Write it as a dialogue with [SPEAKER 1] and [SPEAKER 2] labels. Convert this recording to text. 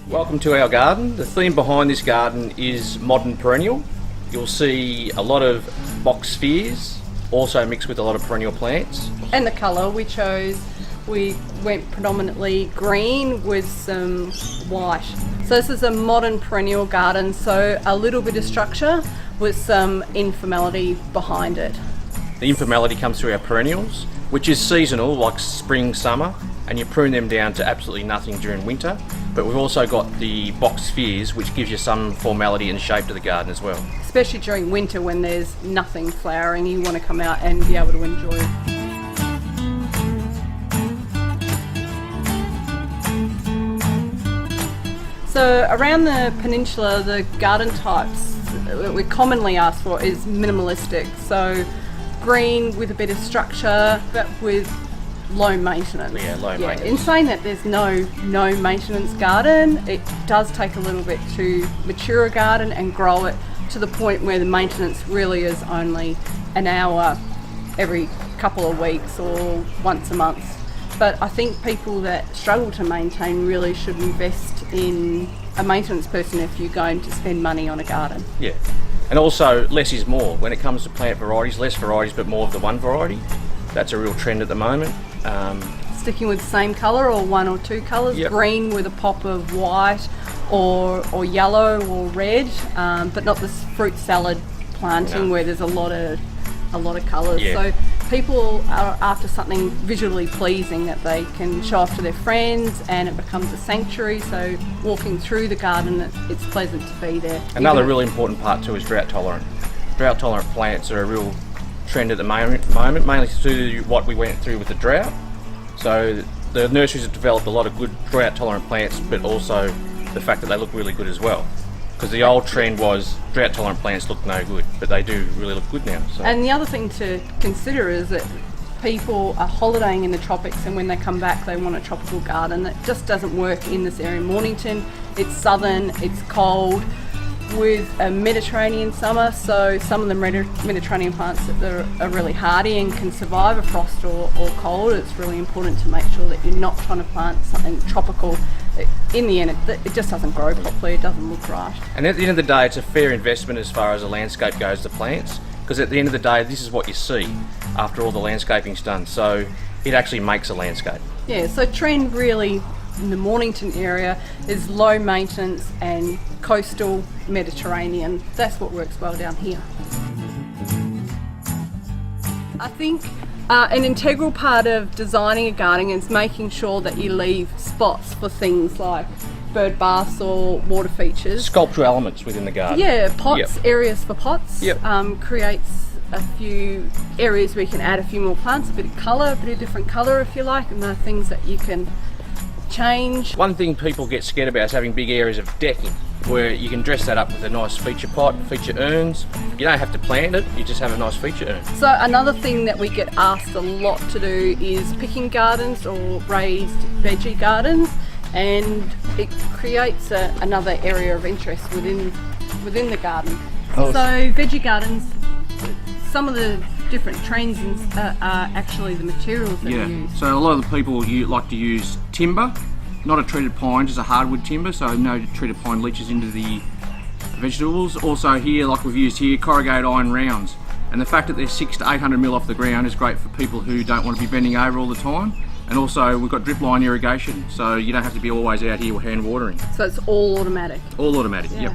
[SPEAKER 1] Welcome to our garden. The theme behind this garden is modern perennial. You'll see a lot of box spheres, also mixed with a lot of perennial plants.
[SPEAKER 2] And the colour we chose, we went predominantly green with some white. So this is a modern perennial garden, so a little bit of structure with some informality behind it.
[SPEAKER 1] The informality comes through our perennials, which is seasonal, like spring, summer, and you prune them down to absolutely nothing during winter. But we've also got the box spheres, which gives you some formality and shape to the garden as well.
[SPEAKER 2] Especially during winter when there's nothing flowering, you want to come out and be able to enjoy it. So around the peninsula, the garden types that we commonly ask for is minimalistic. So green with a bit of structure, but with low maintenance.
[SPEAKER 1] Yeah, low maintenance.
[SPEAKER 2] In saying that there's no maintenance garden, it does take a little bit to mature a garden and grow it to the point where the maintenance really is only an hour every couple of weeks or once a month. But I think people that struggle to maintain really should invest in a maintenance person if you're going to spend money on a garden.
[SPEAKER 1] Yeah, and also less is more. When it comes to plant varieties, less varieties but more of the one variety. That's a real trend at the moment.
[SPEAKER 2] Sticking with the same colour or one or two colours,
[SPEAKER 1] yep.
[SPEAKER 2] Green with a pop of white or yellow or red, but not this fruit salad planting where there's a lot of colours.
[SPEAKER 1] Yeah.
[SPEAKER 2] So people are after something visually pleasing that they can show off to their friends, and it becomes a sanctuary. So walking through the garden, it's pleasant to be there.
[SPEAKER 1] Another really important part too is drought tolerant. Drought tolerant plants are a real trend at the moment, mainly to what we went through with the drought. So the nurseries have developed a lot of good drought tolerant plants, but also the fact that they look really good as well. Because the old trend was drought tolerant plants look no good, but they do really look good now. So.
[SPEAKER 2] And the other thing to consider is that people are holidaying in the tropics, and when they come back they want a tropical garden. That just doesn't work in this area in Mornington. It's southern, it's cold, with a Mediterranean summer, so some of the Mediterranean plants that are really hardy and can survive a frost or cold. It's really important to make sure that you're not trying to plant something tropical. In the end, it just doesn't grow properly, it doesn't look right.
[SPEAKER 1] And at the end of the day, it's a fair investment as far as a landscape goes, the plants, because at the end of the day, this is what you see after all the landscaping's done, so it actually makes a landscape.
[SPEAKER 2] Yeah, so trend really in the Mornington area is low maintenance and coastal Mediterranean. That's what works well down here. I think an integral part of designing a garden is making sure that you leave spots for things like bird baths or water features.
[SPEAKER 1] Sculptural elements within the garden.
[SPEAKER 2] Yeah, pots,
[SPEAKER 1] Yep.
[SPEAKER 2] areas for pots.
[SPEAKER 1] Yep.
[SPEAKER 2] Creates a few areas where you can add a few more plants, a bit of colour, a bit of different colour if you like, and there are things that you can change.
[SPEAKER 1] One thing people get scared about is having big areas of decking, where you can dress that up with a nice feature pot, feature urns. You don't have to plant it, you just have a nice feature urn.
[SPEAKER 2] So another thing that we get asked a lot to do is picking gardens or raised veggie gardens, and it creates another area of interest within the garden.
[SPEAKER 1] Oh.
[SPEAKER 2] So veggie gardens, some of the different trends are actually the materials that we use.
[SPEAKER 1] So a lot of the people like to use timber, not a treated pine, just a hardwood timber, so no treated pine leaches into the vegetables. Also here, like we've used here, corrugated iron rounds. And the fact that they're 600 to 800 mil off the ground is great for people who don't want to be bending over all the time. And also we've got drip line irrigation, so you don't have to be always out here hand watering.
[SPEAKER 2] So it's all automatic.
[SPEAKER 1] All automatic,
[SPEAKER 2] Yeah.
[SPEAKER 1] yep.